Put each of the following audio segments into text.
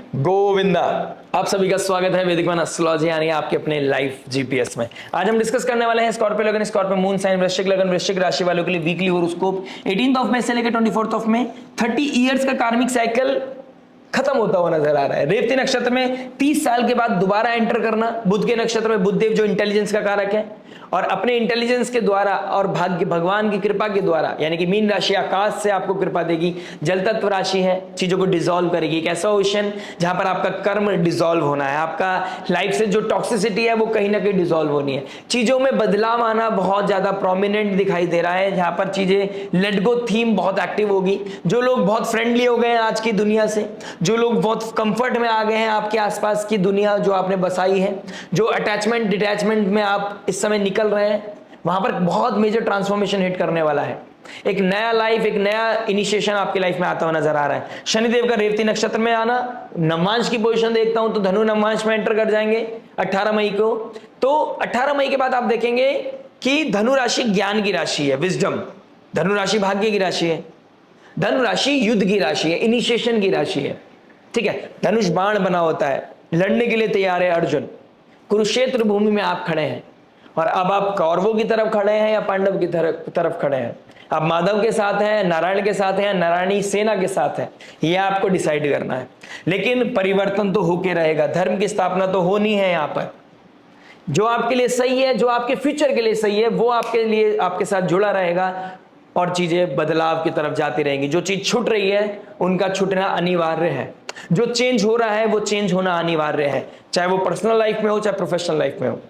गोविंदा। आप सभी का स्वागत है वैदिक वन एस्ट्रोलॉजी यानी आपके अपने लाइफ जीपीएस में। आज हम डिस्कस करने वाले हैं स्कॉर्पियो लगन, स्कॉर्पियो मून साइन, वृश्चिक लगन, वृश्चिक राशि वालों के लिए वीकली हॉरोस्कोप 18 मई से लेकर 24 मई। 30 इयर्स का कार्मिक साइकिल खत्म होता हुआ नजर आ रहा है। रेवती नक्षत्र में 30 साल के बाद दोबारा एंटर करना, बुध के नक्षत्र में बुधदेव जो इंटेलिजेंस का कारक है और अपने इंटेलिजेंस के द्वारा और भाग्य भगवान की कृपा के द्वारा, यानी कि मीन राशि आकाश से आपको कृपा देगी। जल तत्व राशि है, चीजों को डिसॉल्व करेगी। एक ऐसा ओशन जहां पर आपका कर्म डिसॉल्व होना है, आपका लाइफ से जो टॉक्सिसिटी है वो कहीं ना कहीं डिसॉल्व होनी है। चीजों में बदलाव आना बहुत ज्यादा प्रोमिनेंट दिखाई दे रहा है, जहां पर चीजें लेट गो थीम बहुत एक्टिव होगी। जो लोग बहुत फ्रेंडली हो गए हैं आज की दुनिया से, जो लोग बहुत कंफर्ट में आ गए हैं, आपके आसपास की दुनिया जो आपने बसाई है, जो अटैचमेंट डिटैचमेंट में आप इस समय निकल रहे हैं, वहां पर बहुत मेजर ट्रांसफॉर्मेशन हिट करने वाला है। एक नया लाइफ, एक नया इनिशिएशन आपकी लाइफ में आता हुआ नजर आ रहा है। शनिदेव का रेवती नक्षत्र में आना, नवमांश की पोजीशन देखता हूं तो धनु नवमांश में एंटर कर जाएंगे 18 मई को। तो 18 मई के बाद आप देखेंगे कि धनु राशि ज्ञान की राशि है, विजडम। धनु राशि भाग्य की राशि है, धनु राशि युद्ध की राशि है, इनिशिएशन की राशि है। ठीक है, धनुष बाण बना होता है, लड़ने के लिए तैयार है अर्जुन। कुरुक्षेत्र भूमि में आप खड़े हैं और अब आप कौरवों की तरफ खड़े हैं या पांडव की तरफ खड़े हैं। आप माधव के साथ हैं, नारायण के साथ हैं, नारायणी सेना के साथ हैं, यह आपको डिसाइड करना है। लेकिन परिवर्तन तो होके रहेगा, धर्म की स्थापना तो होनी है। यहां पर जो आपके लिए सही है, जो आपके फ्यूचर के लिए सही है, वो आपके लिए आपके साथ जुड़ा रहेगा और चीजें बदलाव की तरफ जाती रहेंगी। जो चीज छूट रही है उनका छूटना अनिवार्य है, जो चेंज हो रहा है वो चेंज होना अनिवार्य है, चाहे वो पर्सनल लाइफ में हो चाहे प्रोफेशनल लाइफ में हो।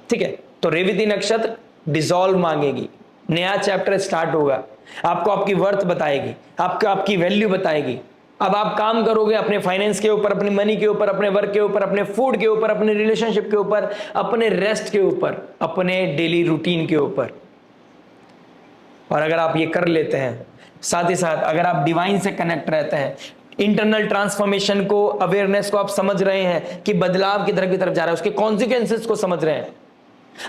ठीक है, तो रेवती नक्षत्र डिसॉल्व मांगेगी, नया चैप्टर स्टार्ट होगा, आपको आपकी वर्थ बताएगी, आपको आपकी वैल्यू बताएगी। अब आप काम करोगे अपने फाइनेंस के ऊपर, अपनी मनी के ऊपर, अपने वर्क के ऊपर, अपने फूड के ऊपर, अपने रिलेशनशिप के ऊपर, अपने रेस्ट के ऊपर, अपने डेली रूटीन के ऊपर। और अगर आप ये कर लेते हैं, साथ ही साथ अगर आप डिवाइन से कनेक्ट रहते हैं, इंटरनल ट्रांसफॉर्मेशन को, अवेयरनेस को आप समझ रहे हैं कि बदलाव की तरफ जा रहा है, उसके कॉन्सिक्वेंसेस को समझ रहे हैं,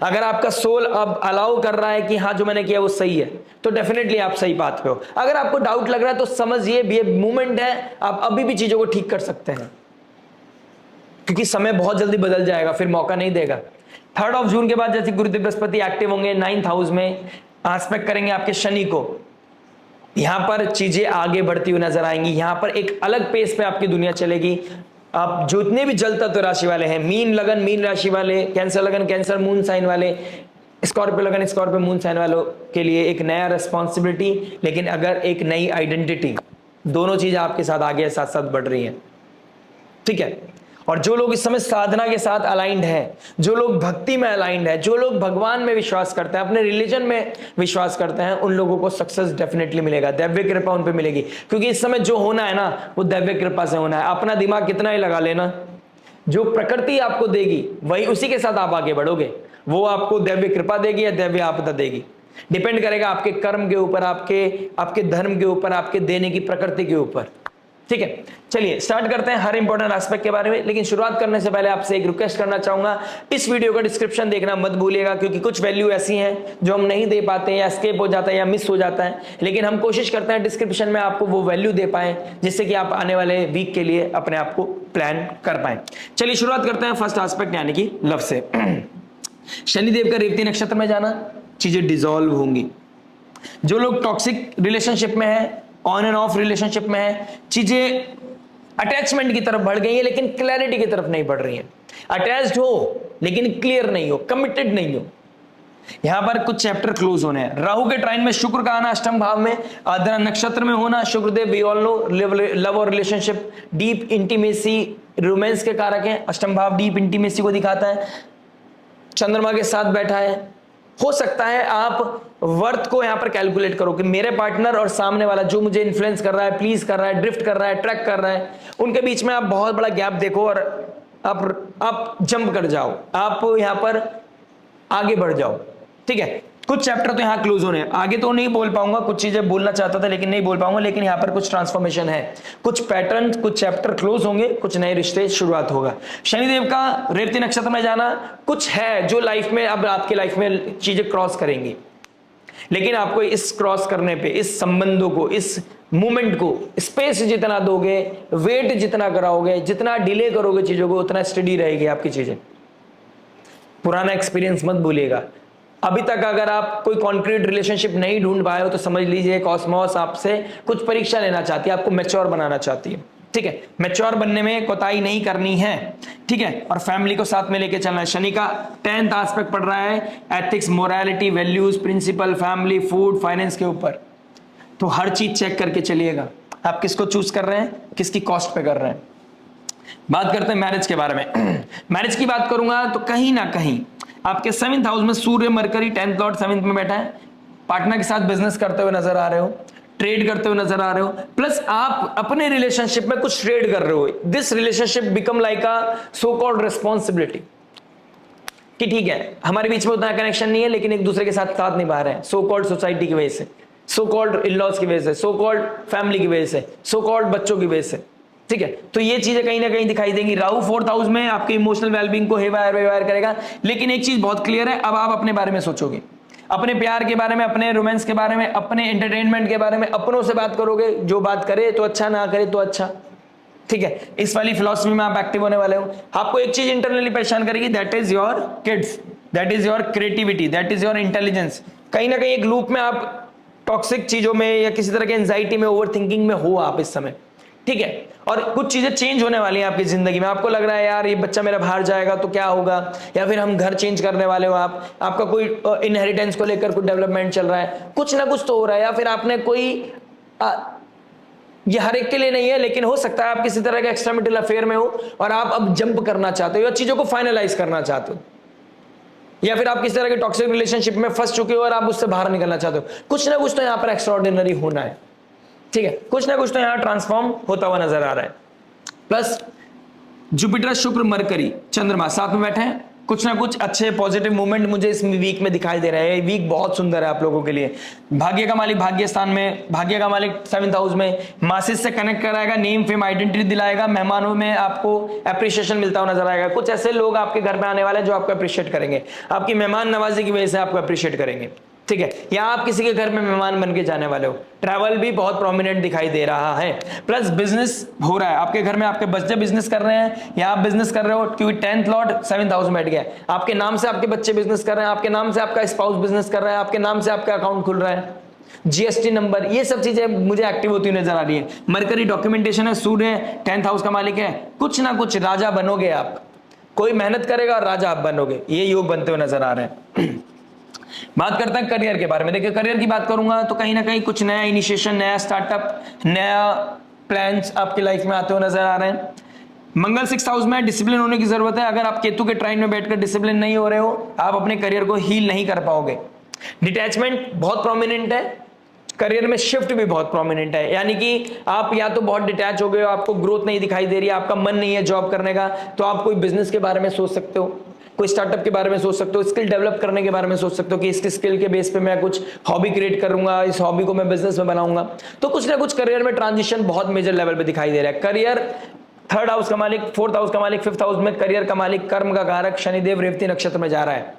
अगर आपका सोल अब अलाउ कर रहा है कि हाँ जो मैंने किया वो सही है, तो डेफिनेटली आप सही बात पे हो। अगर आपको डाउट लग रहा है तो समझिए ये मूवमेंट है, आप अभी भी चीजों को ठीक कर सकते हैं, क्योंकि समय बहुत जल्दी बदल जाएगा, फिर मौका नहीं देगा। 3 जून के बाद जैसे गुरुदेव बृहस्पति एक्टिव होंगे 9th हाउस में, आस्पेक्ट करेंगे आपके शनि को, यहां पर चीजें आगे बढ़ती हुई नजर आएंगी। यहां पर एक अलग पेस पे आपकी दुनिया चलेगी। आप जितने भी जल तत्व राशि वाले हैं, मीन लगन मीन राशि वाले, कैंसर लगन कैंसर मून साइन वाले, स्कॉर्पियो लगन स्कॉर्पियो मून साइन वालों के लिए एक नया रिस्पॉन्सिबिलिटी, लेकिन अगर एक नई आइडेंटिटी, दोनों चीज आपके साथ आगे साथ साथ बढ़ रही है। ठीक है, और जो लोग इस समय साधना के साथ अलाइंड हैं, जो लोग भक्ति में अलाइंड है, जो लोग भगवान में विश्वास करते हैं, अपने रिलीजन में विश्वास करते हैं, उन लोगों को सक्सेस डेफिनेटली मिलेगा, दैव्य कृपा उन पे मिलेगी। क्योंकि इस समय जो होना है ना वो दैव्य कृपा से होना है। अपना दिमाग कितना ही लगा लेना, जो प्रकृति आपको देगी वही, उसी के साथ आप आगे बढ़ोगे। वो आपको दैव्य कृपा देगी या दैव्य आपदा देगी, डिपेंड करेगा आपके कर्म के ऊपर, आपके धर्म के ऊपर, आपके देने की प्रकृति के ऊपर। ठीक है, चलिए स्टार्ट करते हैं हर इंपॉर्टेंट एस्पेक्ट के बारे में। लेकिन शुरुआत करने से पहले आपसे एक रिक्वेस्ट करना चाहूंगा, इस वीडियो का डिस्क्रिप्शन देखना मत भूलिएगा, क्योंकि कुछ वैल्यू ऐसी हैं जो हम नहीं दे पाते हैं, या स्केप हो जाता है या मिस हो जाता है। लेकिन हम कोशिश करते हैं डिस्क्रिप्शन में आपको वो वैल्यू दे पाएं जिससे कि आप आने वाले वीक के लिए अपने आप को प्लान कर पाए। चलिए शुरुआत करते हैं फर्स्ट एस्पेक्ट यानी कि लव से। शनिदेव का रेवती नक्षत्र में जाना, चीजें डिसॉल्व होंगी। जो लोग टॉक्सिक रिलेशनशिप में है, ऑन एंड ऑफ रिलेशनशिप में है, चीजें अटैचमेंट की तरफ बढ़ गई है लेकिन क्लैरिटी की तरफ नहीं बढ़ रही है। अटैच्ड हो लेकिन क्लियर नहीं हो, कमिटेड नहीं हो। यहां पर कुछ चैप्टर क्लोज होने हैं। राहु के ट्राइन में शुक्र का आना, अष्टम भाव में आद्रा नक्षत्र में होना। Shukradev we all know love और रिलेशनशिप, डीप इंटीमेसी, रोमांस के कारक हैं। अष्टम भाव डीप इंटीमेसी को दिखाता है, चंद्रमा के साथ बैठा है। हो सकता है आप वर्थ को यहां पर कैलकुलेट करो कि मेरे पार्टनर और सामने वाला जो मुझे इन्फ्लुएंस कर रहा है, प्लीज कर रहा है, ड्रिफ्ट कर रहा है, ट्रैक कर रहा है, उनके बीच में आप बहुत बड़ा गैप देखो और आप जंप कर जाओ, आप यहां पर आगे बढ़ जाओ। ठीक है, कुछ चैप्टर तो यहां क्लोज होने हैं। आगे तो नहीं बोल पाऊंगा, कुछ चीजें बोलना चाहता था लेकिन नहीं बोल पाऊंगा। लेकिन यहां पर कुछ ट्रांसफॉर्मेशन है, कुछ पैटर्न, कुछ चैप्टर क्लोज होंगे, कुछ नए रिश्ते शुरुआत होगा। शनिदेव का रेवती नक्षत्र में जाना कुछ है जो लाइफ में अब आपकी लाइफ में चीजें क्रॉस करेंगी। लेकिन आपको इस क्रॉस करने पे, इस संबंधों को, इस मूवमेंट को स्पेस जितना दोगे, वेट जितना कराओगे, जितना डिले करोगे चीजों को, उतना स्टडी रहेगी आपकी चीजें। पुराना एक्सपीरियंस मत भूलिएगा। अभी तक अगर आप कोई कॉन्क्रीट रिलेशनशिप नहीं ढूंढ पाए हो तो समझ लीजिए कॉस्मोस आपसे कुछ परीक्षा लेना चाहती है, आपको मैच्योर बनाना चाहती है। ठीक है, मैच्योर बनने में कोताही नहीं करनी है। ठीक है, और फैमिली को साथ में लेके चलना है। शनि का 10th एस्पेक्ट पड़ रहा है ethics, morality, values, principle, family, food, finance के ऊपर। तो हर चीज चेक करके चलिएगा, आप किसको चूज कर रहे हैं, किसकी कॉस्ट पे कर रहे हैं। बात करते हैं मैरिज के बारे में। मैरिज की बात करूंगा तो कहीं ना कहीं आपके 7th हाउस में सूर्य मरकरी 10th लॉर्ड 7th में बैठा है। पार्टनर के साथ बिजनेस करते हुए नजर आ रहे हो, ट्रेड करते हुए नजर आ रहे हो, प्लस आप अपने रिलेशनशिप में कुछ ट्रेड कर रहे हो। This relationship become like a so called responsibility, कि ठीक है हमारे बीच में उतना कनेक्शन नहीं है लेकिन एक दूसरे के साथ साथ निभा रहे हैं, सो कॉल्ड सोसाइटी की वजह से, सो कॉल्ड इन लॉज की वजह से, सो कॉल्ड फैमिली की वजह से, सो कॉल्ड बच्चों की वजह से। ठीक है, तो ये चीजें कहीं ना कहीं दिखाई देंगी। राहु 4th हाउस में आपके इमोशनल वेलबींग को हेवायर करेगा। लेकिन एक चीज बहुत क्लियर है, अब आप अपने बारे में सोचोगे, अपने प्यार के बारे में, अपने रोमांस के बारे में, अपने एंटरटेनमेंट के बारे में, अपनों से बात करोगे। जो बात करे तो अच्छा, ना करे तो अच्छा। ठीक है, इस वाली फिलॉसफी में आप एक्टिव होने वाले हो। आपको एक चीज इंटरनली परेशान करेगी, that is your kids, that is your creativity, that is your intelligence. कहीं ना कहीं एक लूप में आप टॉक्सिक चीजों में या किसी तरह के एंजाइटी में, ओवर थिंकिंग में हो आप इस समय। ठीक है, और कुछ चीजें चेंज होने वाली हैं आपकी जिंदगी में। आपको लग रहा है यार ये बच्चा मेरा बाहर जाएगा तो क्या होगा, या फिर हम घर चेंज करने वाले हो, आपका कोई इनहेरिटेंस को लेकर कुछ डेवलपमेंट चल रहा है, कुछ ना कुछ तो हो रहा है। या फिर आपने कोई ये हर एक के लिए नहीं है लेकिन हो सकता है आप किसी तरह के एक्स्ट्रामैरिटल अफेयर में हो और आप अब जंप करना चाहते हो या चीजों को फाइनलाइज करना चाहते हो, या फिर आप किसी तरह के टॉक्सिक रिलेशनशिप में फंस चुके हो और आप उससे बाहर निकलना चाहते हो। कुछ ना कुछ तो यहां पर एक्स्ट्राऑर्डिनरी होना है। ठीक है, कुछ ना कुछ तो यहां ट्रांसफॉर्म होता हुआ नजर आ रहा है। प्लस जुपिटर, शुक्र, मरकरी, चंद्रमा साथ में बैठे हैं। कुछ ना कुछ अच्छे पॉजिटिव मूवमेंट मुझे इस वीक में दिखाई दे रहे हैं। वीक बहुत सुंदर है आप लोगों के लिए। भाग्य का मालिक भाग्य स्थान में, भाग्य का मालिक 7th हाउस में, मासिस से कनेक्ट कराएगा, नेम फेम आइडेंटिटी दिलाएगा, मेहमानों में आपको अप्रिशिएशन मिलता हुआ नजर आएगा। कुछ ऐसे लोग आपके घर में आने वाले हैं जो आपको अप्रिशिएट करेंगे, आपकी मेहमान नवाजी की वजह से आपको अप्रिशिएट करेंगे। ठीक है, या आप किसी के घर में मेहमान बन के जाने वाले हो। ट्रैवल भी बहुत प्रोमिनेंट दिखाई दे रहा है। प्लस बिजनेस हो रहा है आपके घर में, आपके बच्चे बिजनेस कर रहे हैं या आप बिजनेस कर रहे हो, क्योंकि 10th लॉर्ड 7th हाउस में बैठ गया है। आपके नाम से आपके बच्चे बिजनेस कर रहे हैं, आपके नाम से आपका स्पाउस बिजनेस कर रहा है, आपके नाम से आपका अकाउंट खुल रहा है, जीएसटी नंबर, ये सब चीजें मुझे एक्टिव होती नजर आ रही है। मरकरी डॉक्यूमेंटेशन है, सूर्य 10th हाउस का मालिक है। कुछ ना कुछ राजा बनोगे आप, कोई मेहनत करेगा और राजा आप बनोगे, ये योग बनते हुए नजर आ रहे हैं। बात करते हैं करियर के बारे में। देखिए करियर की बात करूंगा तो कहीं ना कहीं कुछ नया इनिशिएशन, नया स्टार्टअप, नया प्लान्स आपकी लाइफ में आते हुए नजर आ रहे हैं। मंगल 6th हाउस में, डिसिप्लिन होने की जरूरत है। अगर आप केतु के ट्राइन में बैठकर डिसिप्लिन नहीं हो रहे हो, आप अपने करियर को हील नहीं कर पाओगे। डिटैचमेंट बहुत प्रोमिनेंट है, करियर में शिफ्ट भी बहुत प्रोमिनेंट है। यानी कि आप या तो बहुत डिटैच हो गए हो, आपको ग्रोथ नहीं दिखाई दे रही है, आपका मन नहीं है जॉब करने का, तो आप कोई बिजनेस के बारे में सोच सकते हो, कोई स्टार्टअप के बारे में सोच सकते हो, स्किल डेवलप करने के बारे में सोच सकते हो कि इस स्किल के बेस पे मैं कुछ हॉबी क्रिएट करूंगा, इस हॉबी को मैं बिजनेस में बनाऊंगा। तो कुछ ना कुछ करियर में ट्रांजिशन बहुत मेजर लेवल पे दिखाई दे रहा है। करियर 3rd हाउस का मालिक, 4th हाउस का मालिक, 5th हाउस में करियर का मालिक, कर्म का कारक शनिदेव रेवती नक्षत्र में जा रहा है।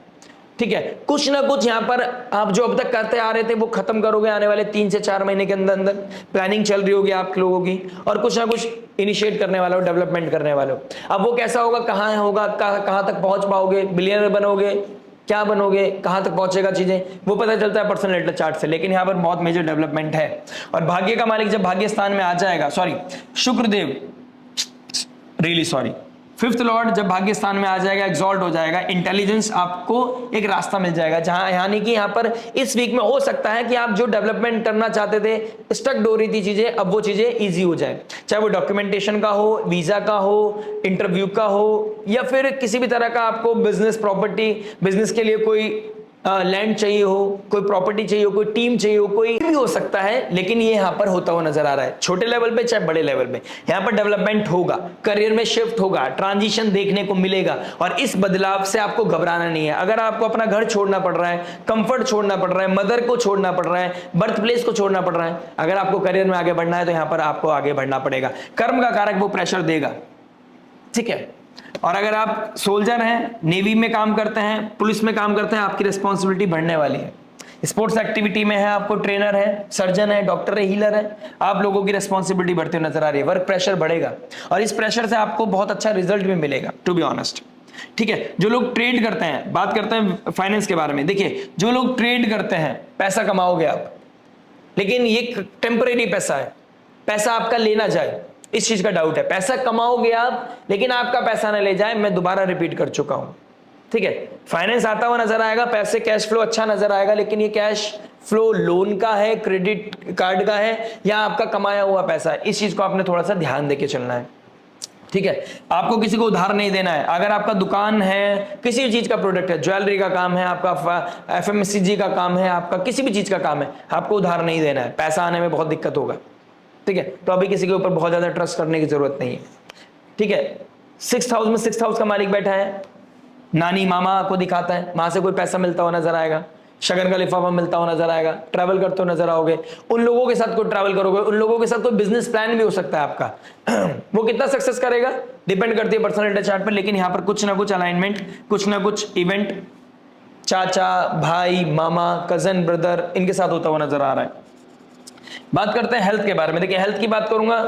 ठीक है, कुछ ना कुछ यहां पर आप जो अब तक करते आ रहे थे वो खत्म करोगे आने वाले 3 से 4 महीने के अंदर अंदर। प्लानिंग चल रही होगी आप लोगों की और कुछ ना कुछ इनिशिएट करने वाले हो, डेवलपमेंट करने वाले हो। अब वो कैसा होगा, कहां होगा, कहां तक पहुंच पाओगे, बिलियनर बनोगे, क्या बनोगे, कहां तक पहुंचेगा चीजें, वो पता चलता है पर्सनल नेटल चार्ट से। लेकिन यहां पर बहुत मेजर डेवलपमेंट है। और भाग्य का मालिक जब भाग्य स्थान में आ जाएगा, शुक्रदेव, 5th लॉर्ड जब भाग्य स्थान में आ जाएगा, एग्जॉल्ट हो जाएगा, इंटेलिजेंस आपको एक रास्ता मिल जाएगा। जहां यानी कि यहां पर इस वीक में हो सकता है कि आप जो डेवलपमेंट करना चाहते थे, स्टक हो रही थी चीजें, अब वो चीजें इजी हो जाए। चाहे वो डॉक्यूमेंटेशन का हो, वीजा का हो, इंटरव्यू का हो, या फिर किसी भी तरह का आपको बिजनेस प्रॉपर्टी, बिजनेस के लिए कोई लैंड चाहिए हो, कोई प्रॉपर्टी चाहिए हो, कोई टीम चाहिए हो, कोई भी हो सकता है। लेकिन ये यहाँ पर होता हुआ नजर आ रहा है, छोटे लेवल पे चाहे बड़े लेवल पे, यहाँ पर डेवलपमेंट होगा, करियर में शिफ्ट होगा, ट्रांजिशन देखने को मिलेगा। और इस बदलाव से आपको घबराना नहीं है। अगर आपको अपना घर छोड़ना पड़ रहा है, कंफर्ट छोड़ना पड़ रहा है, मदर को छोड़ना पड़ रहा है, बर्थ प्लेस को छोड़ना पड़ रहा है, अगर आपको करियर में आगे बढ़ना है तो यहाँ पर आपको आगे बढ़ना पड़ेगा। कर्म का कारक वो प्रेशर देगा। ठीक है, और अगर आप सोल्जर हैं, नेवी में काम करते हैं, पुलिस में काम करते हैं, आपकी रिस्पॉन्सिबिलिटी बढ़ने वाली है। स्पोर्ट्स एक्टिविटी में है, आपको ट्रेनर है, सर्जन है, डॉक्टर है, हीलर है, आप लोगों की रिस्पॉन्सिबिलिटी बढ़ती हुई नजर आ रही है। वर्क प्रेशर बढ़ेगा और इस प्रेशर से आपको बहुत अच्छा रिजल्ट भी मिलेगा, टू बी ऑनेस्ट। ठीक है, जो लोग ट्रेड करते हैं, बात करते हैं फाइनेंस के बारे में। देखिए, जो लोग ट्रेड करते हैं, पैसा कमाओगे आप, लेकिन ये टेम्परेरी पैसा है, पैसा आपका लेना जाए, इस चीज का डाउट है। पैसा कमाओगे आप, लेकिन आपका पैसा ना ले जाए, मैं दोबारा रिपीट कर चुका हूं। ठीक है, फाइनेंस आता हुआ नजर आएगा, पैसे कैश फ्लो अच्छा नजर आएगा, लेकिन ये कैश फ्लो लोन का है, क्रेडिट कार्ड का है, या आपका कमाया हुआ पैसा है, इस चीज को आपने थोड़ा सा ध्यान देके चलना है। ठीक है, आपको किसी को उधार नहीं देना है। अगर आपका दुकान है, किसी भी चीज का प्रोडक्ट है, ज्वेलरी का काम है, आपका FMCG का काम है, आपका किसी भी चीज का काम है, आपको उधार नहीं देना है, पैसा आने में बहुत दिक्कत होगा। ठीक है, तो अभी किसी के ऊपर बहुत ज्यादा ट्रस्ट करने की जरूरत नहीं है। ठीक है, 6th हाउस में 6th हाउस का मालिक बैठा है, नानी मामा को दिखाता है, मां से कोई पैसा मिलता हुआ नजर आएगा, शगन का लिफाफा मिलता हुआ नजर आएगा, ट्रैवल करते हुए नजर आओगे, उन लोगों के साथ कोई ट्रैवल करोगे, उन लोगों के साथ कोई बिजनेस प्लान भी हो सकता है आपका। वो कितना सक्सेस करेगा डिपेंड करती है पर्सनैलिटी चार्ट पर, लेकिन यहां पर कुछ ना कुछ अलाइनमेंट, कुछ ना कुछ इवेंट चाचा, भाई, मामा, कजन, ब्रदर, इनके साथ होता हुआ नजर आ रहा है। बात करते हैं हेल्थ के बारे में। देखिए, हेल्थ की बात करूंगा,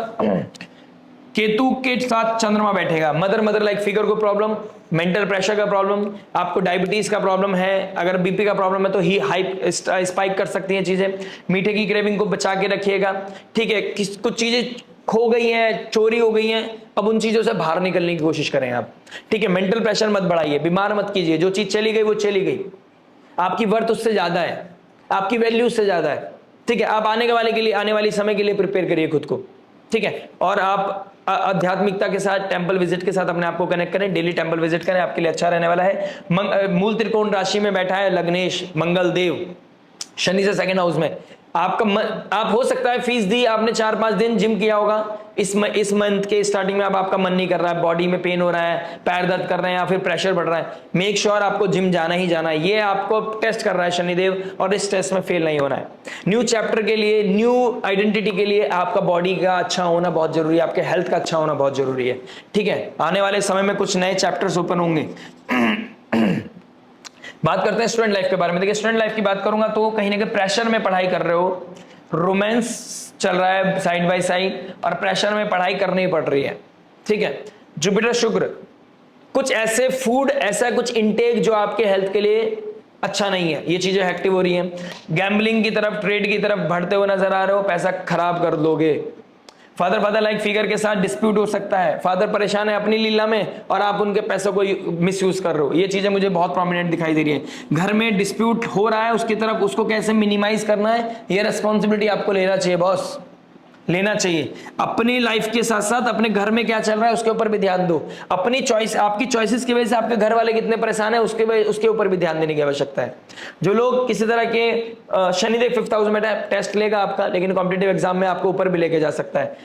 केतु के साथ चंद्रमा बैठेगा, मदर लाइक फिगर को प्रॉब्लम, मेंटल प्रेशर का प्रॉब्लम, आपको डायबिटीज का प्रॉब्लम है, अगर बीपी का प्रॉब्लम है तो ही हाइप स्पाइक कर सकती हैं चीजें। मीठे की क्रेविंग को बचा के रखिएगा। ठीक है, कुछ चीजें खो गई हैं, चोरी हो गई हैं, अब उन चीजों से बाहर निकलने की कोशिश करें आप। ठीक है, मेंटल प्रेशर मत बढ़ाइए, बीमार मत कीजिए, जो चीज चली गई वो चली गई, आपकी वर्थ उससे ज्यादा है, आपकी वैल्यू उससे ज्यादा है। ठीक है, आप आने वाली समय के लिए प्रिपेयर करिए खुद को। ठीक है, और आप आध्यात्मिकता के साथ, टेंपल विजिट के साथ अपने आप को कनेक्ट करें, डेली टेंपल विजिट करें, आपके लिए अच्छा रहने वाला है। मूल त्रिकोण राशि में बैठा है लग्नेश, मंगल देव, शनि से 2nd हाउस में। आप हो सकता है फीस दी आपने, 4-5 दिन जिम किया होगा, इस मंथ के स्टार्टिंग में, अब आपका मन नहीं कर रहा है, बॉडी में पेन हो रहा है, पैर दर्द कर रहे हैं, या फिर प्रेशर बढ़ रहा है, मेक श्योर आपको जिम जाना ही जाना है। ये आपको टेस्ट कर रहा है शनिदेव, और इस टेस्ट में फेल नहीं होना है। न्यू चैप्टर के लिए, न्यू आइडेंटिटी के लिए आपका बॉडी का अच्छा होना बहुत जरूरी है, आपके हेल्थ का अच्छा होना बहुत जरूरी है। ठीक है, आने वाले समय में कुछ नए चैप्टर्स ओपन होंगे। बात करते हैं स्टूडेंट लाइफ के बारे में। देखिए, स्टूडेंट लाइफ की बात करूंगा तो कहीं ना कहीं प्रेशर में पढ़ाई कर रहे हो, रोमांस चल रहा है साइड बाय साइड, और प्रेशर में पढ़ाई करनी पड़ रही है। ठीक है, जुपिटर शुक्र, कुछ ऐसे फूड, ऐसा कुछ इनटेक जो आपके हेल्थ के लिए अच्छा नहीं है, ये चीजें एक्टिव हो रही हैं। गैम्बलिंग की तरफ, ट्रेड की तरफ बढ़ते हुए नजर आ रहे हो, पैसा खराब कर दोगे। फादर लाइक फिगर के साथ डिस्प्यूट हो सकता है, फादर परेशान है अपनी लीला में और आप उनके पैसों को मिसयूज कर रहे हो, ये चीजें मुझे बहुत प्रोमिनेंट दिखाई दे रही है। घर में डिस्प्यूट हो रहा है, उसकी तरफ उसको कैसे मिनिमाइज करना है, ये रिस्पॉन्सिबिलिटी आपको लेना चाहिए बॉस, लेना चाहिए। अपनी लाइफ के साथ साथ अपने घर में क्या चल रहा है उसके ऊपर भी ध्यान दो। अपनी चॉइस, आपकी चॉइसेस की वजह से आपके घर वाले कितने परेशान है उसके ऊपर भी ध्यान देने की आवश्यकता है। जो लोग किसी तरह के, शनिदेव 5th हाउस में टेस्ट लेगा आपका, लेकिन कॉम्पिटिटिव एग्जाम में आपको ऊपर भी लेके जा सकता है।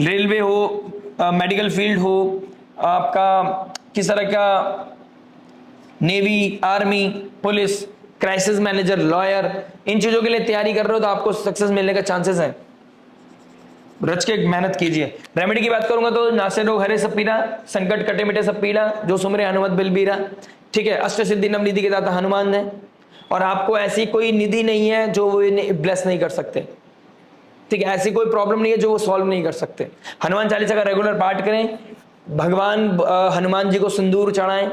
रेलवे हो, मेडिकल फील्ड हो, आपका किस तरह का navy, army, police, crisis manager, lawyer, इन चीजों के लिए तैयारी कर रहे हो तो आपको सक्सेस मिलने का चांसेस है। रच के मेहनत कीजिए। रेमेडी की बात करूंगा तो नासे रोग हरे सब पीरा, संकट कटे मिटे सब पीरा, जो सुमरे हनुमत बिलबीरा। ठीक है, अष्ट सिद्धि नव निधि के दाता हनुमान है, और आपको ऐसी कोई निधि नहीं है जो वो ब्लेस नहीं कर सकते। ठीक है, ऐसी कोई प्रॉब्लम नहीं है जो वो सॉल्व नहीं कर सकते। हनुमान चालीसा का रेगुलर पाठ करें, भगवान हनुमान जी को सिंदूर चढ़ाएं।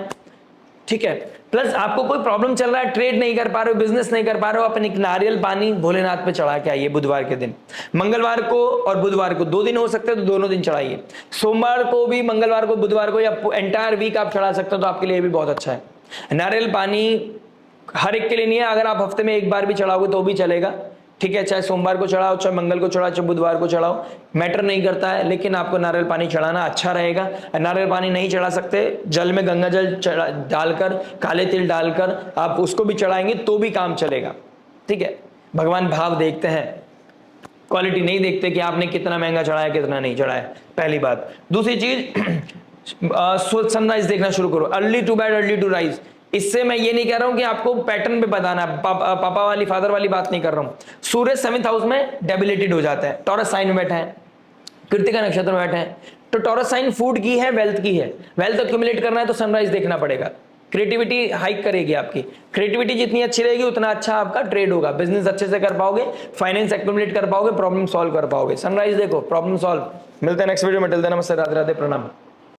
ठीक है, प्लस आपको कोई प्रॉब्लम चल रहा है, ट्रेड नहीं कर पा रहे हो, बिजनेस नहीं कर पा रहे हो, अपने नारियल पानी भोलेनाथ पे चढ़ा के आइए बुधवार के दिन। मंगलवार को और बुधवार को 2 दिन हो सकते हैं तो दोनों दिन चढ़ाइए। सोमवार को भी, मंगलवार को, बुधवार को, या एंटायर वीक आप चढ़ा सकते हो तो आपके लिए भी बहुत अच्छा है। नारियल पानी हर एक के लिए नहीं है, अगर आप हफ्ते में 1 बार भी चढ़ाओगे तो भी चलेगा। ठीक है, चाहे सोमवार को चढ़ाओ, चाहे मंगल को चढ़ाओ, चाहे बुधवार को चढ़ाओ, मैटर नहीं करता है, लेकिन आपको नारियल पानी चढ़ाना अच्छा रहेगा। नारियल पानी नहीं चढ़ा सकते, जल में गंगा जल डालकर, काले तिल डालकर आप उसको भी चढ़ाएंगे तो भी काम चलेगा। ठीक है, भगवान भाव देखते हैं, क्वालिटी नहीं देखते कि आपने कितना महंगा चढ़ाया कितना नहीं चढ़ाया, पहली बात। दूसरी चीज, सनराइज देखना शुरू करो, early to bed early to rise. इससे मैं ये नहीं कह रहा हूं कि आपको पैटर्न पे बताना, पापा वाली, फादर वाली बात नहीं कर रहा हूं। सूर्य 7th हाउस में डेबिलिटेड हो जाता है, टॉरस साइन में बैठा है, कृतिका नक्षत्र में बैठे हैं, तो टॉरस साइन फूड की है, वेल्थ की है। वेल्थ एक्यूमुलेट करना है तो सनराइज देखना पड़ेगा। क्रिएटिविटी हाइक करेगी आपकी। क्रिएटिविटी जितनी अच्छी रहेगी उतना अच्छा आपका ट्रेड होगा, बिजनेस अच्छे से कर पाओगे, फाइनेंस एक्युमुलेट कर पाओगे, प्रॉब्लम सॉल्व कर पाओगे। सनराइज देखो, प्रॉब्लम सॉल्व। मिलते हैं नेक्स्ट वीडियो में, टिल देन नमस्ते, राधे राधे, प्रणाम।